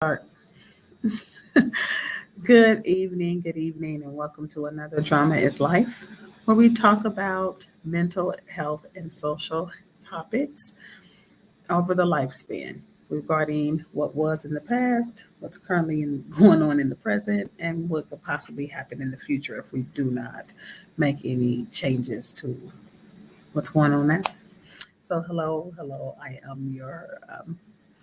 Start. Good evening, and welcome to another Drama is Life, where we talk about mental health and social topics over the lifespan regarding what was in the past, what's going on in the present, and what could possibly happen in the future if we do not make any changes to what's going on now. So, hello. I am your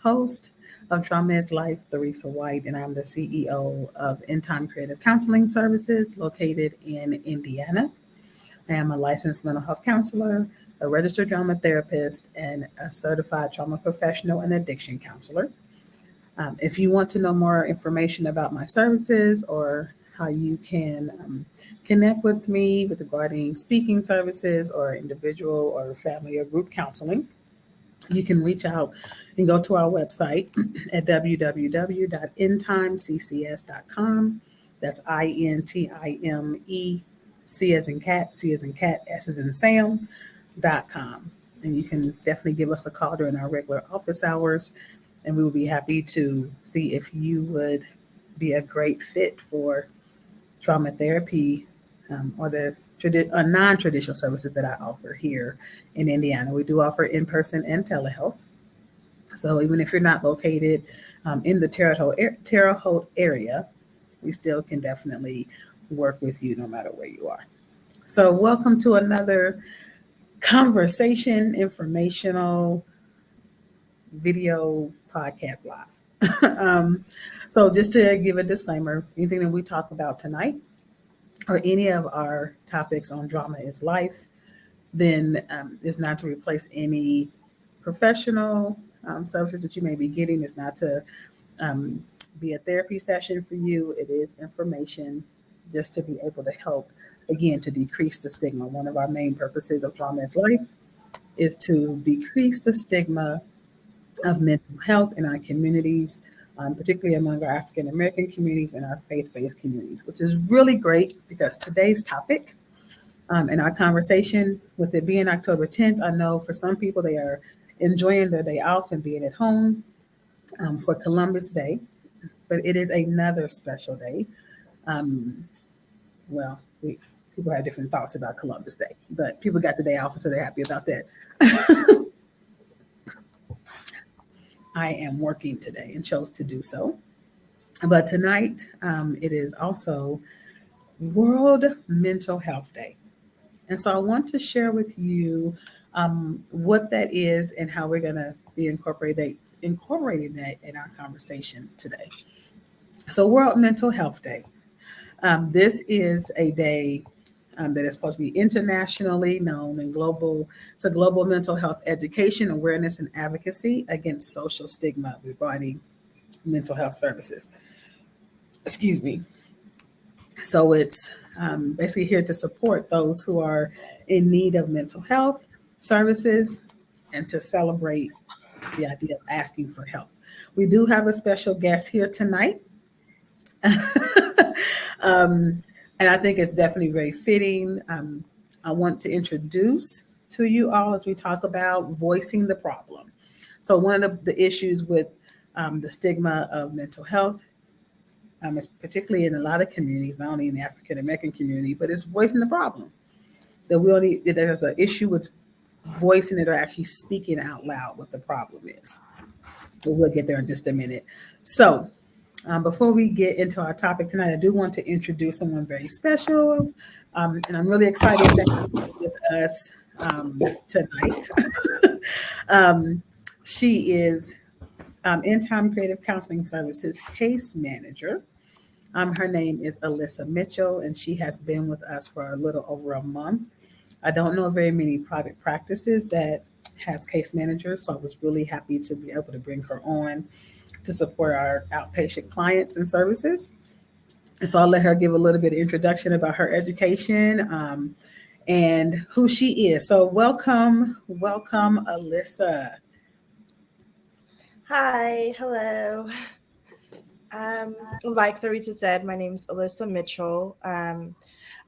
host of Trauma is Life, Theresa White, and I'm the CEO of In Time Creative Counseling Services located in Indiana. I am a licensed mental health counselor, a registered drama therapist, and a certified trauma professional and addiction counselor. If you want to know more information about my services or how you can connect with me with regarding speaking services or individual or family or group counseling, you can reach out and go to our website at www.intimeccs.com. That's INTIME, C as in cat, C as in cat, S as in Sam.com. And you can definitely give us a call during our regular office hours, and we will be happy to see if you would be a great fit for trauma therapy or the non-traditional services that I offer here in Indiana. We do offer in-person and telehealth. So even if you're not located in the Terre Haute area, we still can definitely work with you no matter where you are. So welcome to another conversation, informational video podcast live. So just to give a disclaimer, anything that we talk about tonight or any of our topics on Drama is Life, then is not to replace any professional services that you may be getting. It's not to be a therapy session for you. It is information just to be able to help, again, to decrease the stigma. One of our main purposes of Drama is Life is to decrease the stigma of mental health in our communities, particularly among our African American communities and our faith-based communities, which is really great because today's topic in our conversation, with it being October 10th, I know for some people they are enjoying their day off and being at home for Columbus Day, but it is another special day. Um, well, people have different thoughts about Columbus Day, but people got the day off, so they're happy about that. I am working today and chose to do so. But tonight, it is also World Mental Health Day. And so I want to share with you what that is and how we're going to be incorporating that in our conversation today. So, World Mental Health Day. This is a day that is supposed to be internationally known and global. It's a global mental health education, awareness, and advocacy against social stigma regarding mental health services. Excuse me. So it's basically here to support those who are in need of mental health services and to celebrate the idea of asking for help. We do have a special guest here tonight. And I think it's definitely very fitting. I want to introduce to you all as we talk about voicing the problem. So one of the issues with the stigma of mental health, is particularly in a lot of communities, not only in the African American community, but it's voicing the problem. There's an issue with voicing it or actually speaking out loud what the problem is. But we'll get there in just a minute. So before we get into our topic tonight, I do want to introduce someone very special. And I'm really excited to have her with us tonight. She is In Time Creative Counseling Services case manager. Her name is Alyssa Mitchell, and she has been with us for a little over a month. I don't know very many private practices that has case managers, so I was really happy to be able to bring her on to support our outpatient clients and services. And so I'll let her give a little bit of introduction about her education and who she is. So welcome, Alyssa. Hi, hello. Like Theresa said, my name is Alyssa Mitchell.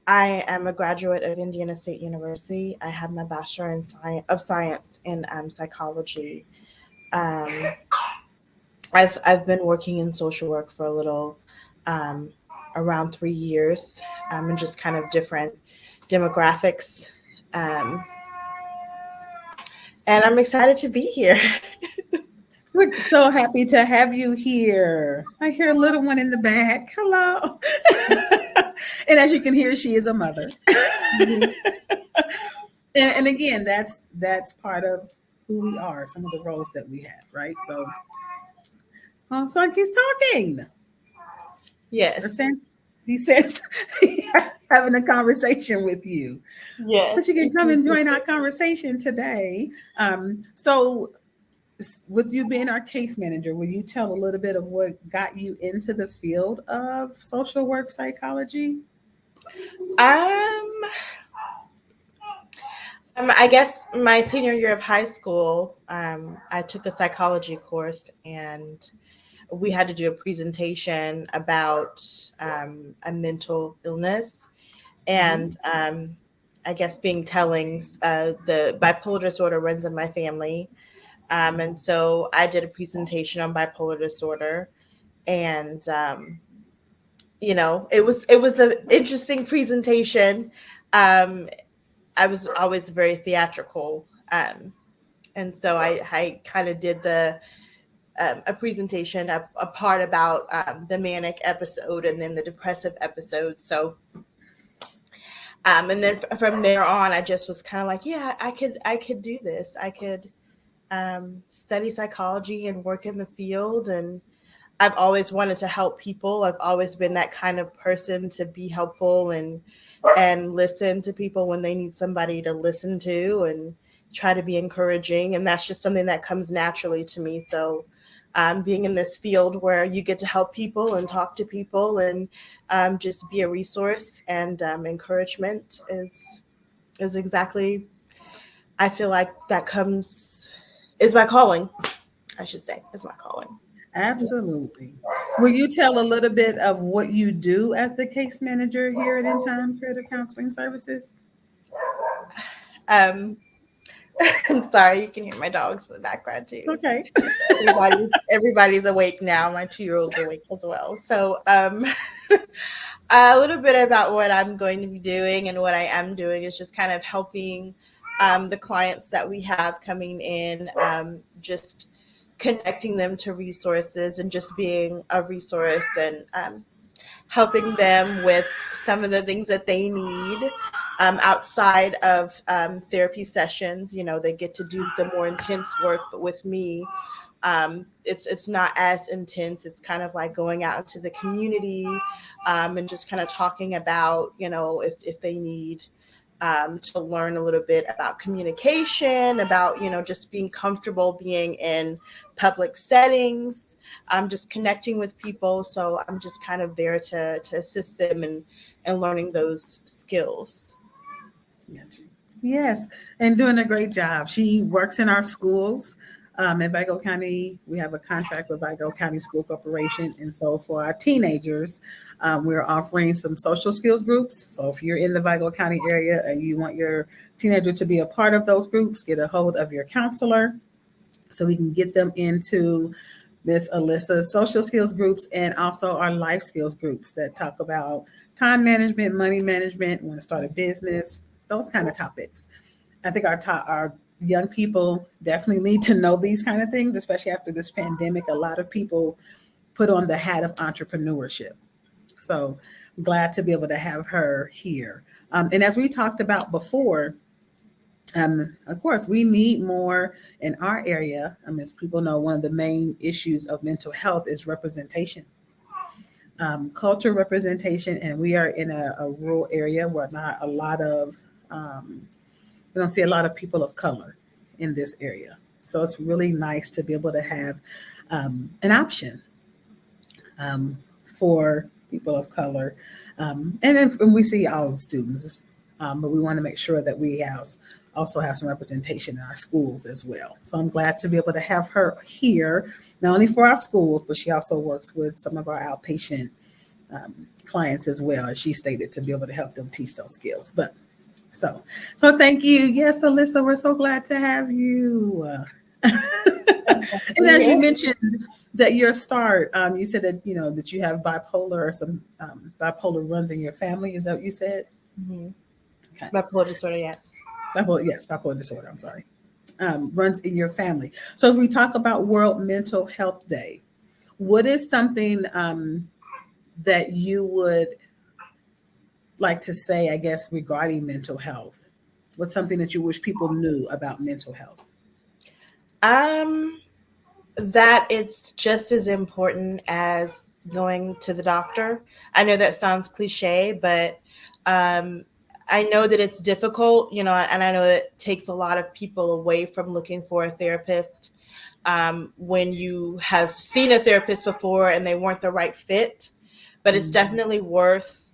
I am a graduate of Indiana State University. I have my Bachelor of Science in psychology. Um, I've been working in social work for a little, um, around 3 years, and just kind of different demographics. Um, and I'm excited to be here. We're so happy to have you here. I hear a little one in the back. Hello. And as you can hear, she is a mother. Mhm. And again, that's part of who we are, some of the roles that we have, right? So, oh, so he's talking. Or Yes. saying, he says having a conversation with you. Yes. But you can come and join our conversation today. So with you being our case manager, will you tell a little bit of what got you into the field of social work psychology? Um, I guess my senior year of high school, I took a psychology course, and we had to do a presentation about a mental illness, Mhm. and I guess being tellings. The bipolar disorder runs in my family, and so I did a presentation on bipolar disorder, and it was an interesting presentation. Um, I was always very theatrical. And so I kind of did a presentation, a part about the manic episode and then the depressive episode. So, and then from there on, I just was kind of like, yeah, I could do this. I could study psychology and work in the field, and I've always wanted to help people. I've always been that kind of person to be helpful and listen to people when they need somebody to listen to, and try to be encouraging. And that's just something that comes naturally to me. So being in this field where you get to help people and talk to people and just be a resource and encouragement is exactly, I feel like that comes is my calling. I should say is my calling. Absolutely. Will you tell a little bit of what you do as the case manager here at In Time Creative Counseling Services? Um, I'm sorry, you can hear my dogs in the background It's too. okay. Everybody's awake now. My 2-year-old's awake as well. So a little bit about what I'm going to be doing and what I am doing is just kind of helping the clients that we have coming in, just connecting them to resources and just being a resource, and helping them with some of the things that they need outside of therapy sessions. They get to do the more intense work, but with me, it's not as intense. It's kind of like going out into the community, and just kind of talking about, if they need to learn a little bit about communication, about, just being comfortable being in public settings, just connecting with people. So I'm just kind of there to assist them and learning those skills. Gotcha. Yes, and doing a great job. She works in our schools. In Vigo County, we have a contract with Vigo County School Corporation. And so for our teenagers, we're offering some social skills groups. So if you're in the Vigo County area and you want your teenager to be a part of those groups, get a hold of your counselor so we can get them into Miss Alyssa's social skills groups and also our life skills groups that talk about time management, money management, want to start a business, those kind of topics. I think our young people definitely need to know these kind of things, especially after this pandemic. A lot of people put on the hat of entrepreneurship. So glad to be able to have her here. And as we talked about before, of course, we need more in our area. As people know, one of the main issues of mental health is representation, culture representation, and we are in a rural area where not a lot of we don't see a lot of people of color in this area. So it's really nice to be able to have an option for people of color. And we see all the students, but we want to make sure that we also have some representation in our schools as well. So I'm glad to be able to have her here, not only for our schools, but she also works with some of our outpatient clients as well, as she stated, to be able to help them teach those skills. But so, so thank you. Yes, Alyssa, we're so glad to have you. And as you mentioned, that your start. You said that that you have bipolar or some bipolar runs in your family. Is that what you said? Mhm. Okay. Bipolar disorder, yes. Bipolar, yes, bipolar disorder. I'm sorry. Runs in your family. So as we talk about World Mental Health Day, what is something that you would like to say, I guess, regarding mental health? What's something that you wish people knew about mental health? Um, that it's just as important as going to the doctor. I know that sounds cliche, but um, I know that it's difficult, and I know it takes a lot of people away from looking for a therapist when you have seen a therapist before and they weren't the right fit. But it's Mm, definitely worth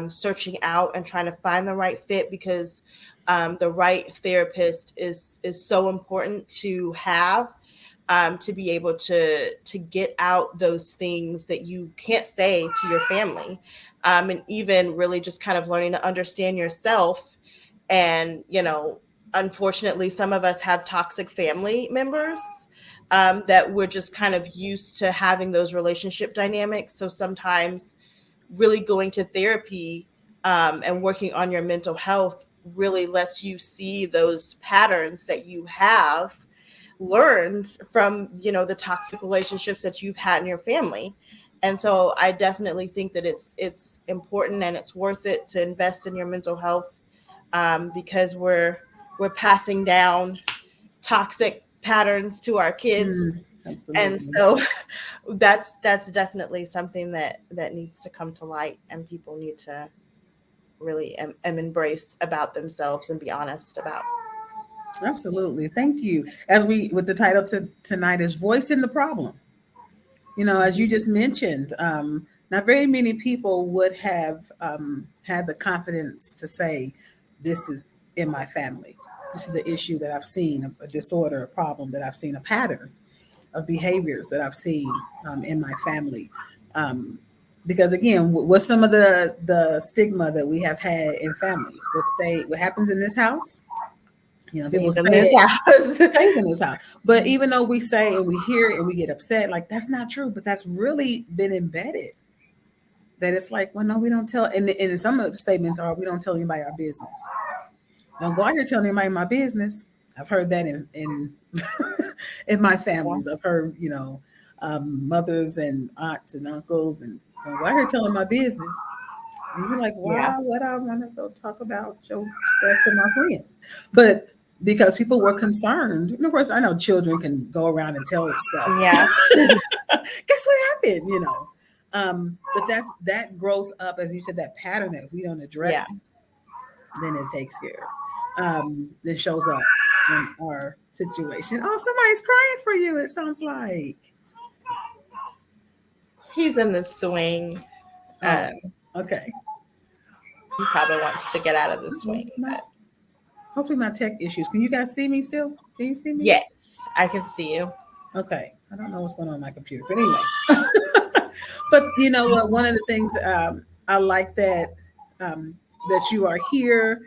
searching out and trying to find the right fit, because the right therapist is so important to have, to be able to get out those things that you can't say to your family, and even really just kind of learning to understand yourself. And unfortunately, some of us have toxic family members, that we're just kind of used to having those relationship dynamics. So sometimes really going to therapy, and working on your mental health really lets you see those patterns that you have learned from the toxic relationships that you've had in your family. And so I definitely think that it's important and it's worth it to invest in your mental health, because we're passing down toxic patterns to our kids. And absolutely. so that's definitely something that needs to come to light, and people need to really embrace about themselves and be honest about. Absolutely. Thank you. As we, with the title tonight is Voicing the Problem. As you just mentioned, not very many people would have had the confidence to say, this is in my family. This is an issue that I've seen, a disorder, a problem that I've seen, a pattern of behaviors that I've seen in my family. Because again, what's some of the stigma that we have had in families? What happens in this house? People Stays in say this it house. stays in this house. But even though we say and we hear it and we get upset, like that's not true, but that's really been embedded. That it's like, well, no, we don't tell. And some of the statements are, we don't tell anybody our business. Don't go out here telling anybody my business. I've heard that in in my Yeah. families. I've heard, mothers and aunts and uncles, and don't go out here telling my business. And you're like, Yeah. why would I want to go talk about your stuff to my friends? But because people were concerned. And of course, I know children can go around and tell stuff. Yeah. Guess what happened? But that grows up, as you said, that pattern that if we don't Yeah. address it, then it takes care. Then shows up in our situation. Oh, somebody's crying for you. It sounds like. He's in the swing. Oh, okay. He probably wants to get out of the Well, swing, but hopefully my tech issues. Can you guys see me still? Can you see me? yes, I can see you. Okay. I don't know what's going on my computer, but anyway. But you know what? One of the things I like that you are here,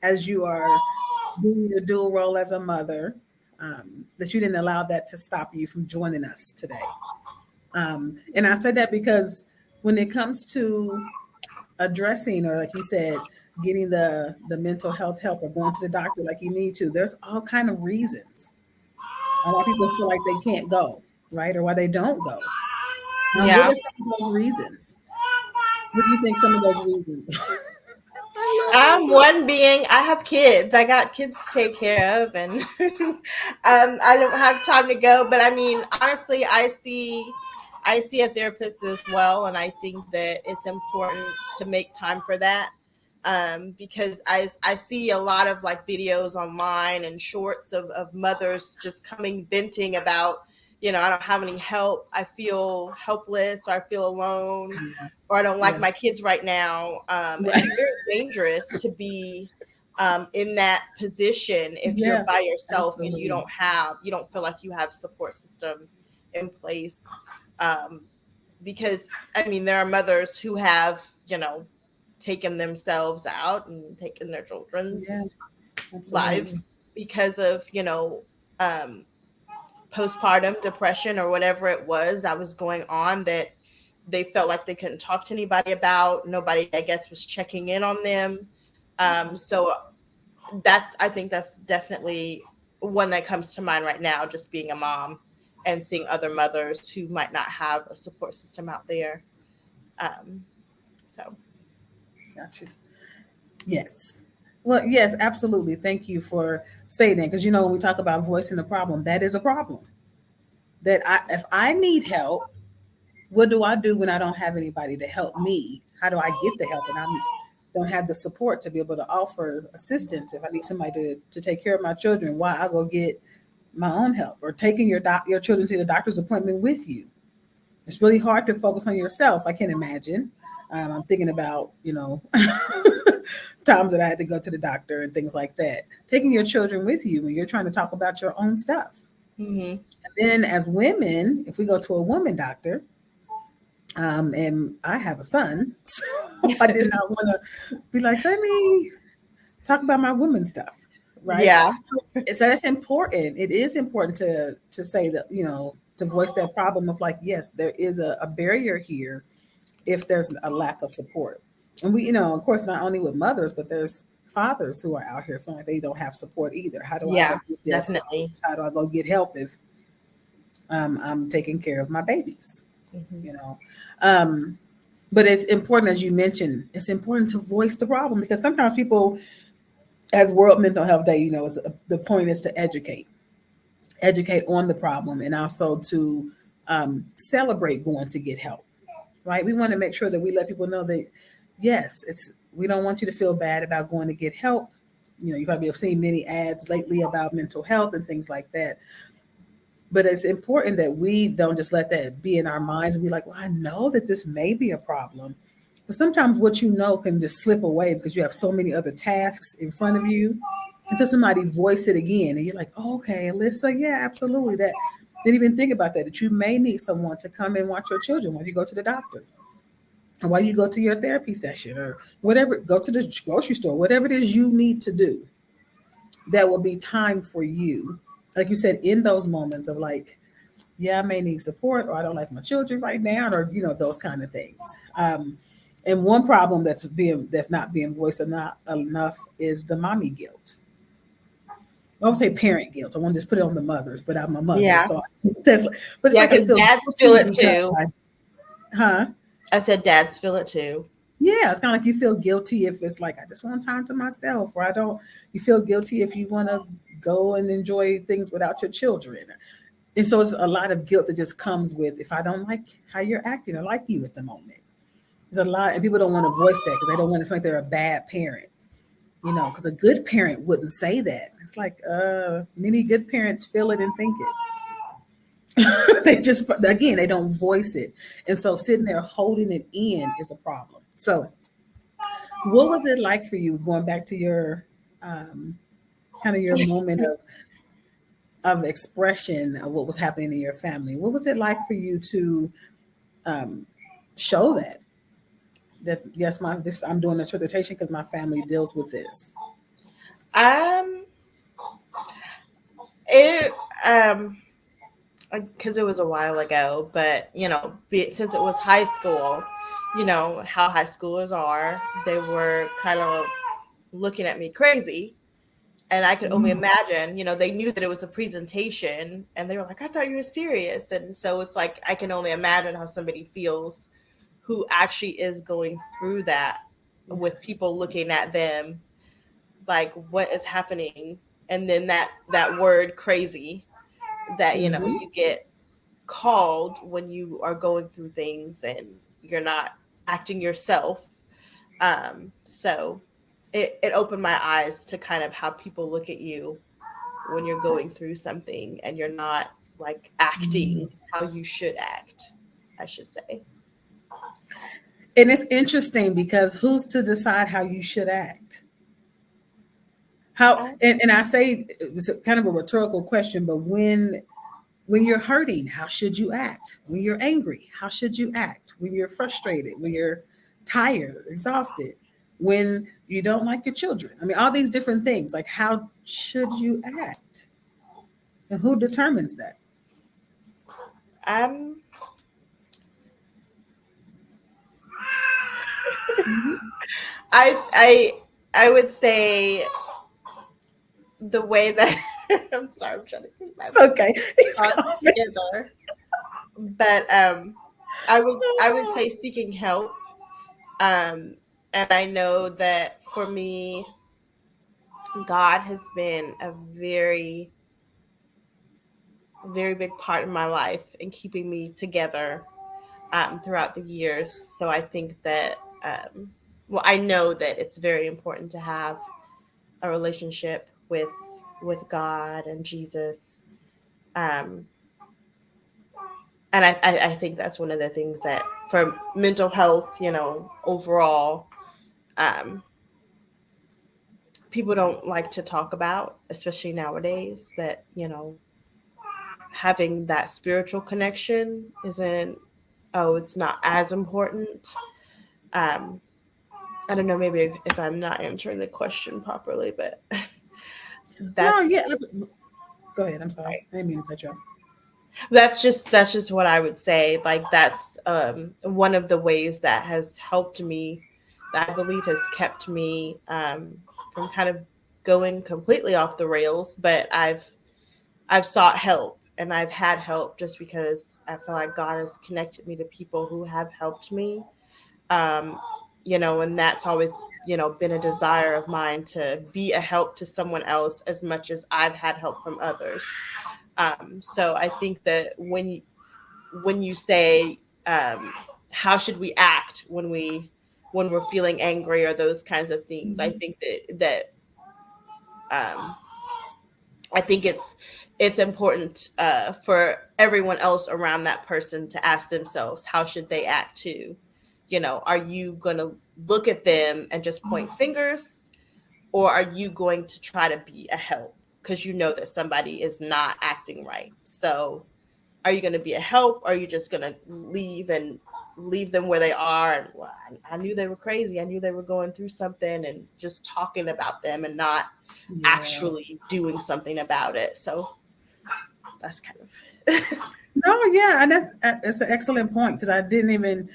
as you are doing your dual role as a mother, that you didn't allow that to stop you from joining us today. And I said that because when it comes to addressing, or like you said, getting the mental health help or going to the doctor like you need to, there's all kind of reasons. A lot of people feel like they can't go, right? Or why they don't go. What Yeah. are some of those reasons? What do you think some of those reasons? I love you. One being, I have kids. I got kids to take care of, and I don't have time to go. But I mean, honestly, I see a therapist as well, and I think that it's important to make time for that. Because I see a lot of like videos online and shorts of mothers just coming venting about, I don't have any help, I feel helpless, or I feel alone, Yeah, or I don't like yeah, my kids right now. And right. it's very dangerous to be in that position if you're Yeah, by yourself and absolutely. you don't feel like you have support system in place. Um, because I mean, there are mothers who have, taken themselves out and taken their Yeah, children's absolutely. lives because of, um, postpartum depression or whatever it was that was going on that they felt like they couldn't talk to anybody about. Nobody, I guess, was checking in on them. So I think that's definitely one that comes to mind right now, just being a mom and seeing other mothers who might not have a support system out there. Um, so, Gotcha. Yes. Well, yes, absolutely. Thank you for saying that because when we talk about voicing the problem, that is a problem. If I need help, what do I do when I don't have anybody to help me? How do I get the help? And I don't have the support to be able to offer assistance. If I need somebody to take care of my children, why I go get my own help or taking your children to the doctor's appointment with you. It's really hard to focus on yourself. I can imagine. I'm thinking about, times that I had to go to the doctor and things like that. Taking your children with you when you're trying to talk about your own stuff. mm-hmm. And then as women, if we go to a woman doctor, and I have a son, so I did not want to be like, let me talk about my woman stuff, right? Yeah. So that's important. It is important to say that, to voice that problem of like, yes, there is a barrier here if there's a lack of support. And we, of course, not only with mothers, but there's fathers who are out here feeling like they don't have support either. How do I Yeah, go get this? definitely. How do I go get help if I'm taking care of my babies? Mm-hmm. You know, um, but it's important, as you mentioned, it's important to voice the problem because sometimes people, as World Mental Health Day, the point is to educate on the problem and also to celebrate going to get help. Right? We want to make sure that we let people know that yes, we don't want you to feel bad about going to get help. You probably have seen many ads lately about mental health and things like that. But it's important that we don't just let that be in our minds and be like, well, I know that this may be a problem. But sometimes what can just slip away because you have so many other tasks in front of you until somebody voice it again. And you're like, oh, okay, Alyssa, yeah, absolutely. That didn't even think about that you may need someone to come and watch your children when you go to the doctor or while you go to your therapy session or whatever, go to the grocery store, whatever it is you need to do. That will be time for you. Like you said, in those moments of like, yeah, I may need support or I don't like my children right now or, those kind of things. And one problem that's not being voiced enough is the mommy guilt. I would say parent guilt. I want to just put it on the mothers, but I'm a mother, Yeah. so that's. But it's Yeah, like I because feel dads feel guilty it because too. huh? I said dads feel it too. Yeah, it's kind of like you feel guilty if it's like I just want time to myself, or I don't. You feel guilty if you want to go and enjoy things without your children, and so it's a lot of guilt that just comes with if I don't like how you're acting or like you at the moment. There's a lot, and people don't want to voice that because they don't want to seem like they're a bad parent. Because a good parent wouldn't say that. It's like many good parents feel it and think it. They just again they don't voice it, and so sitting there holding it in is a problem. So, what was it like for you going back to your um, kind of your moment of expression of what was happening in your family? What was it like for you to um, show that yes, I'm doing this dissertation because my family deals with this. Um, it because it was a while ago, but since it was high school, how high schoolers are, they were kind of looking at me crazy. And I could only Mm, imagine, they knew that it was a presentation and they were like, I thought you were serious. And so it's like, I can only imagine how somebody feels who actually is going through that yeah, with people absolutely. looking at them like, what is happening? And then that word crazy that, Hmm. you get called when you are going through things and you're not acting yourself. So it opened my eyes to kind of how people look at you when you're going through something and you're not like acting how you should act, I should say. And it's interesting because who's to decide how you should act? How Uh, and I say it's kind of a rhetorical question, but when you're hurting, how should you act? When you're angry, how should you act? When you're frustrated, when you're tired, exhausted, when you don't like your children. I mean, all these different things. Like how should you act? And who determines that? Um, Mhm. I I I would say the way that I'm sorry, I'm trying to keep my It's okay. He's thoughts coughing. together. But I would say seeking help. And I know that for me, God has been a very big part of my life in keeping me together throughout the years. So I think that well, I know that it's very important to have a relationship with God and Jesus. Um, and I think that's one of the things that for mental health, overall, um, people don't like to talk about, especially nowadays, that, having that spiritual connection isn't, oh, it's not as important. Um, I don't know, maybe if I'm not answering the question properly, but No, that's yeah. Go ahead. I'm sorry. I didn't mean to cut you off. that's just what I would say. Like that's one of the ways that has helped me, that I believe has kept me from kind of going completely off the rails. But I've sought help and I've had help just because I feel like God has connected me to people who have helped me. Um, and that's always, been a desire of mine to be a help to someone else as much as I've had help from others. So I think that when you say how should we act when we're feeling angry or those kinds of things, I Mhm. think that um, I think it's important for everyone else around that person to ask themselves how should they act too. Are you going to look at them and just point fingers, or are you going to try to be a help because you know that somebody is not acting right? So are you going to be a help, or are you just going to leave them where they are? And well, I knew they were crazy, I knew they were going through something, and just talking about them and not Yeah. actually doing something about it. So that's kind of No, yeah, and that's an excellent point because I didn't even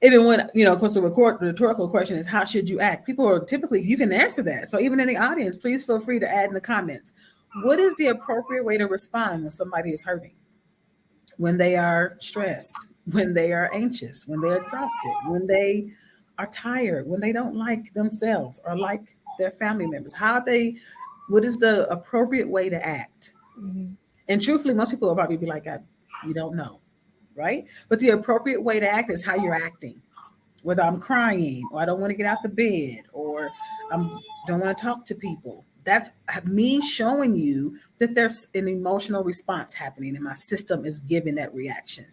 when of course the rhetorical question is how should you act. People are typically you can answer that. So even in the audience, please feel free to add in the comments. What is the appropriate way to respond when somebody is hurting? When they are stressed, when they are anxious, when they're exhausted, when they are tired, when they don't like themselves or like their family members. What is the appropriate way to act? Mhm. And truthfully, most people will probably be like, you don't know, right? But the appropriate way to act is how you're acting. Whether I'm crying or I don't want to get out the bed or I don't want to talk to people. That's me showing you that there's an emotional response happening and my system is giving that reaction.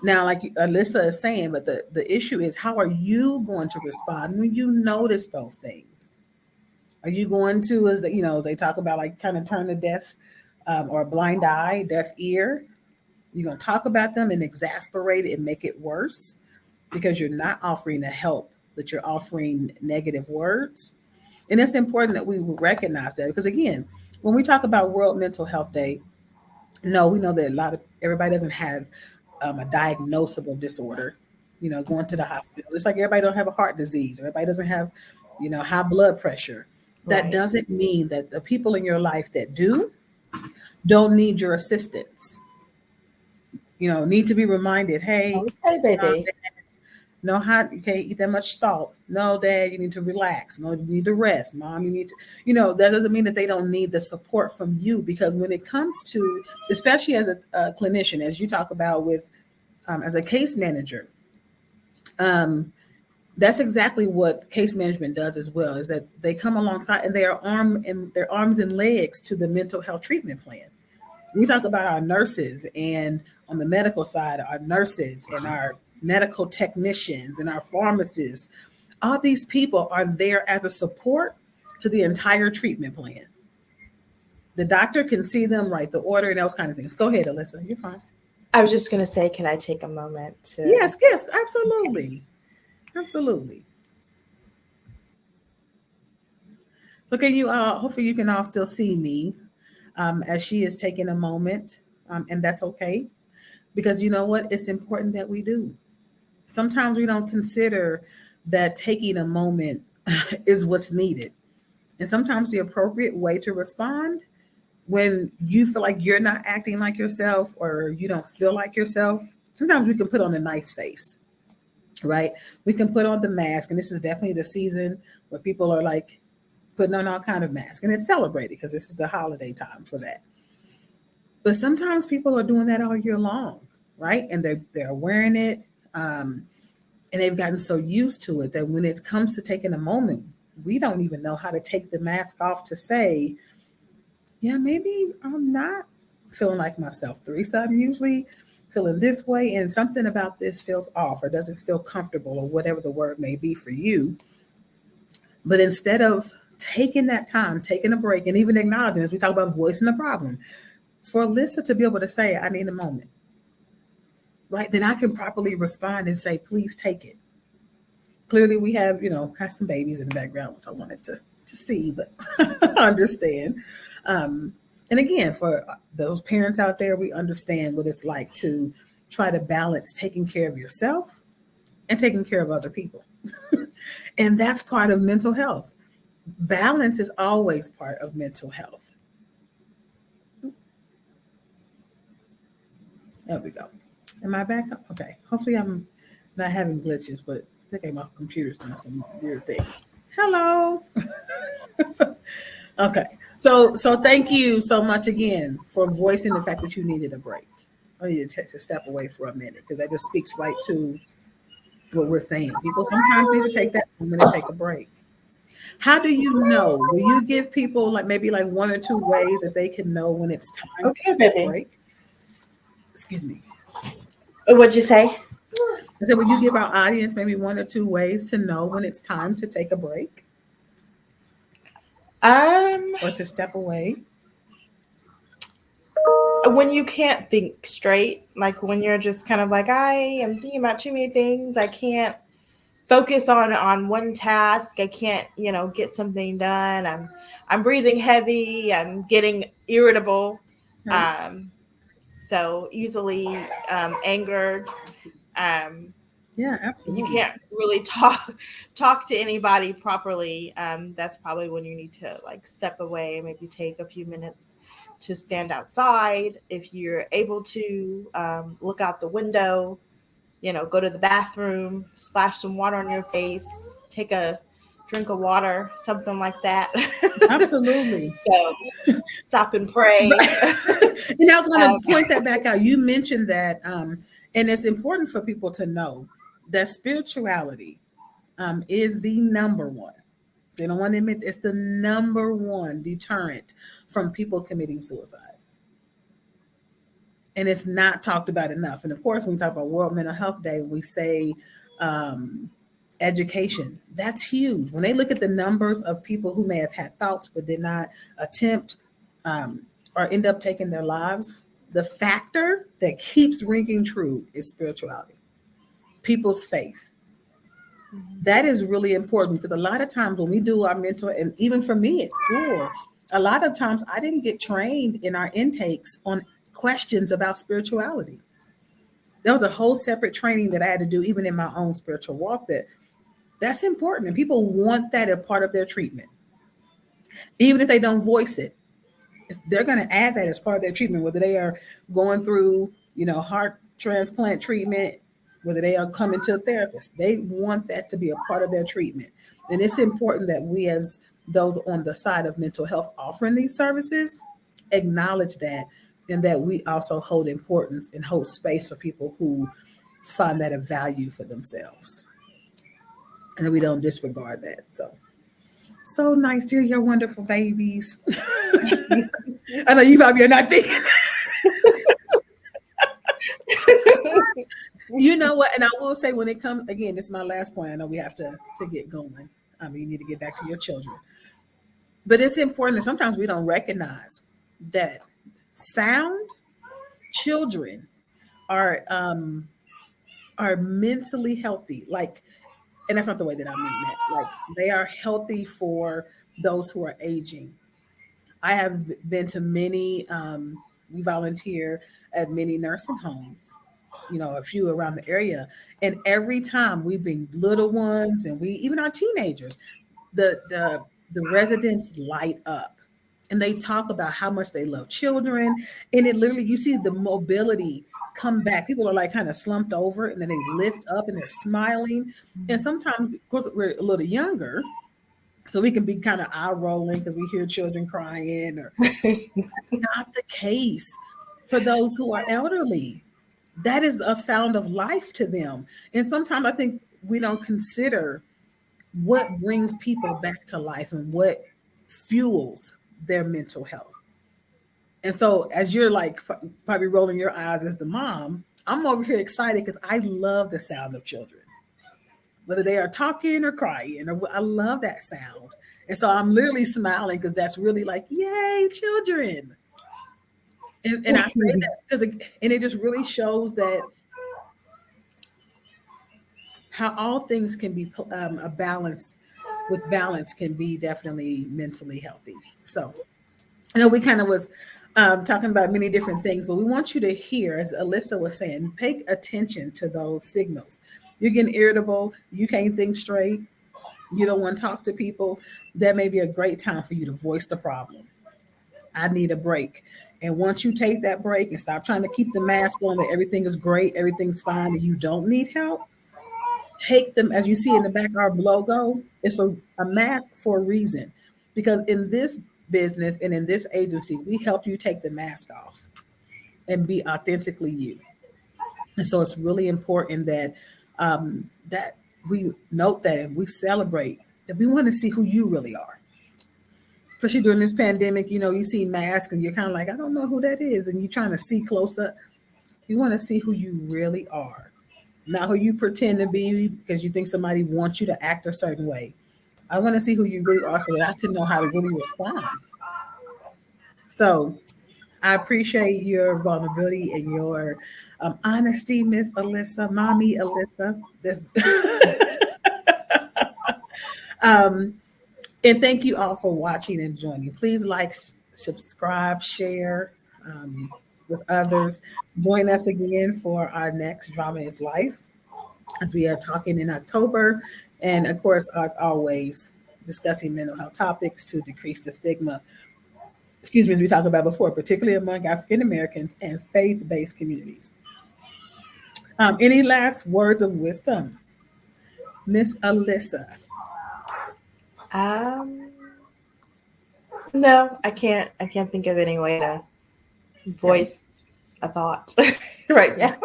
Now, like Alyssa is saying, but the issue is how are you going to respond when you notice those things? Are you going to, as they talk about, like kind of turn a deaf or a blind eye, deaf ear? You're going to talk about them and exasperate it and make it worse because you're not offering the help, but you're offering negative words. And it's important that we recognize that because, again, when we talk about World Mental Health Day, no, we know that everybody doesn't have a diagnosable disorder, going to the hospital. It's like everybody don't have a heart disease. Everybody doesn't have, high blood pressure. That Right. doesn't mean that the people in your life that do don't need your assistance. Need to be reminded, hey, Okay, mom, baby. no hot, you can't eat that much salt. No, dad, you need to relax. No, you need to rest. Mom, you need to, that doesn't mean that they don't need the support from you because when it comes to, especially as a clinician, as you talk about with, as a case manager, um, that's exactly what case management does as well, is that they come alongside and their arms and legs to the mental health treatment plan. We talk about our nurses and on the medical side, our nurses and our medical technicians and our pharmacists. All these people are there as a support to the entire treatment plan. The doctor can see them, write the order, and those kind of things. Go ahead, Alyssa. You're fine. I was just going to say, can I take a moment to? Yes, yes, absolutely. Absolutely. So can you hopefully you can all still see me as she is taking a moment, and that's okay. because you know what? It's important that we do. Sometimes we don't consider that taking a moment is what's needed. And sometimes the appropriate way to respond when you feel like you're not acting like yourself or you don't feel like yourself, sometimes we can put on a nice face, right? We can put on the mask. And this is definitely the season where people are like putting on all kind of masks. And it's celebrated because this is the holiday time for that. But sometimes people are doing that all year long, right? And they're wearing it. Um, and they've gotten so used to it that when it comes to taking a moment, we don't even know how to take the mask off to say, yeah, maybe I'm not feeling like myself. Teresa, I'm usually feeling this way, and something about this feels off or doesn't feel comfortable, or whatever the word may be for you. But instead of taking that time, taking a break, and even acknowledging, as we talk about voicing the problem, for Alyssa to be able to say, I need a moment, right? Then I can properly respond and say, please take it. Clearly, we have, have some babies in the background, which I wanted to see, but understand. Um, and again, for those parents out there, we understand what it's like to try to balance taking care of yourself and taking care of other people. And that's part of mental health. Balance is always part of mental health. There we go. Am I back up? Okay. Hopefully, I'm not having glitches, but I think my computer's doing some weird things. Hello. Okay. So thank you so much again for voicing the fact that you needed a break. I needed to step away for a minute because that just speaks right to what we're saying. People sometimes need to take that moment and take a break. How do you know? Will you give people like maybe like one or two ways that they can know when it's time to Okay, take a baby. break? Excuse me. What'd you say? I said, will you give our audience maybe one or two ways to know when it's time to take a break Um, or to step away? when you can't think straight, like when you're just kind of like, I am thinking about too many things. I can't focus on one task. I can't, get something done. I'm breathing heavy. I'm getting irritable. Right? Um, so easily angered. Um, Yeah, you absolutely. can't really talk to anybody properly. That's probably when you need to like step away, maybe take a few minutes to stand outside. If you're able to, look out the window, go to the bathroom, splash some water on your face, take a drink of water, something like that. Absolutely. So stop and pray. Right. And I was going um, to point that back out. You mentioned that, and it's important for people to know that spirituality is the number one. They don't want to admit it's the number one deterrent from people committing suicide. And it's not talked about enough. And of course, when we talk about World Mental Health Day, we say um, education. That's huge. When they look at the numbers of people who may have had thoughts but did not attempt um, or end up taking their lives, the factor that keeps ringing true is spirituality, people's faith. That is really important because a lot of times when we do our mental, and even for me at school, a lot of times I didn't get trained in our intakes on questions about spirituality. There was a whole separate training that I had to do even in my own spiritual walk that's important and people want that as part of their treatment. Even if they don't voice it, they're going to add that as part of their treatment, whether they are going through, heart transplant treatment, whether they are coming to a therapist. They want that to be a part of their treatment. And it's important that we, as those on the side of mental health offering these services, acknowledge that and that we also hold importance and hold space for people who find that a value for themselves. And that we don't disregard that. So nice to hear your wonderful babies. I know you probably are not thinking. You know what? And I will say when it comes again, this is my last point. I know we have to get going. You need to get back to your children. But it's important that sometimes we don't recognize that sound children are mentally healthy. Like, and that's not the way that I mean that. Like they are healthy for those who are aging. I have been to many, we volunteer at many nursing homes. a few around the area. And every time we bring little ones and we even our teenagers, the residents light up and they talk about how much they love children. And it literally, you see the mobility come back. People are like kind of slumped over and then they lift up and they're smiling. And sometimes, of course, we're a little younger, so we can be kind of eye rolling because we hear children crying, or that's not the case for those who are elderly. That is a sound of life to them. And sometimes I think we don't consider what brings people back to life and what fuels their mental health. And so, as you're like probably rolling your eyes as the mom, I'm over here excited because I love the sound of children, whether they are talking or crying. Or, I love that sound. And so I'm literally smiling because that's really like, yay, children. And I say that because it just really shows that how all things can be a balance. With balance can be definitely mentally healthy. So I know we kind of was talking about many different things, but we want you to hear, as Alyssa was saying, pay attention to those signals. You're getting irritable, you can't think straight, you don't want to talk to people. That may be a great time for you to voice the problem. I need a break. And once you take that break and stop trying to keep the mask on that everything is great, everything's fine, and you don't need help, take them, as you see in the back of our logo, it's a mask for a reason. Because in this business and in this agency, we help you take the mask off and be authentically you. And so it's really important that we note that and we celebrate that we want to see who you really are. Especially during this pandemic, you see masks and you're kind of like, I don't know who that is. And you're trying to see close up. You want to see who you really are, not who you pretend to be because you think somebody wants you to act a certain way. I want to see who you really are so that I can know how to really respond. So I appreciate your vulnerability and your honesty, Miss Alyssa, Mommy Alyssa. um, and thank you all for watching and joining. Please like, subscribe, share with others. Join us again for our next Drama is Life, as we are talking in October. And of course, as always, discussing mental health topics to decrease the stigma, as we talked about before, particularly among African Americans and faith based communities. Any last words of wisdom, Miss Alyssa? Um, no, I can't. I can't think of any way to Okay. voice a thought right now.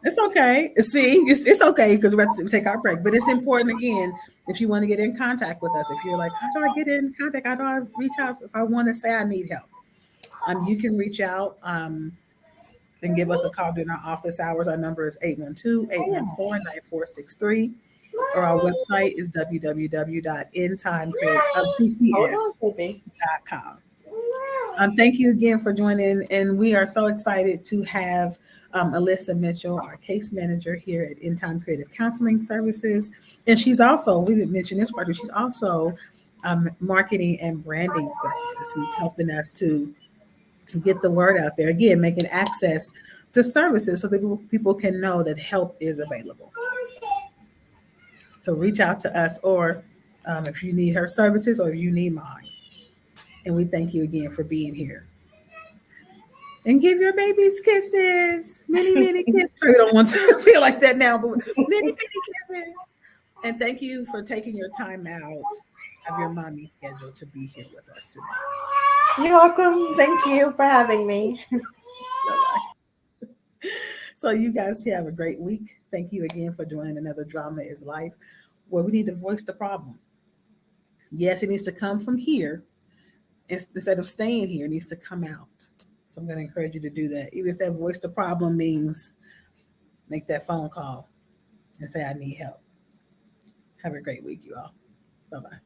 It's okay. See, it's okay because we're about to take our break. But it's important again, if you want to get in contact with us, if you're like, how do I get in contact? How do I reach out if I want to say I need help? You can reach out and give us a call during our office hours. Our number is 812-814-9463. Or our website is Hold www.endtimeccs.com. on, baby. Thank you again for joining, and we are so excited to have Alyssa Mitchell, our case manager here at In Time Creative Counseling Services. And she's also, we didn't mention this part, but she's also marketing and branding specialist who's helping us to get the word out there. Again, making access to services so that people can know that help is available. So reach out to us, or if you need her services or if you need mine. And we thank you again for being here. And give your babies kisses. Many, many kisses. We don't want to feel like that now, but many, many kisses. And thank you for taking your time out of your mommy schedule to be here with us today. You're welcome. Thank you for having me. Bye-bye. So you guys have a great week. Thank you again for joining another Drama is Life, where we need to voice the problem. Yes, it needs to come from here. Instead of staying here, it needs to come out. So I'm going to encourage you to do that. Even if that voice the problem means make that phone call and say, I need help. Have a great week, you all. Bye-bye.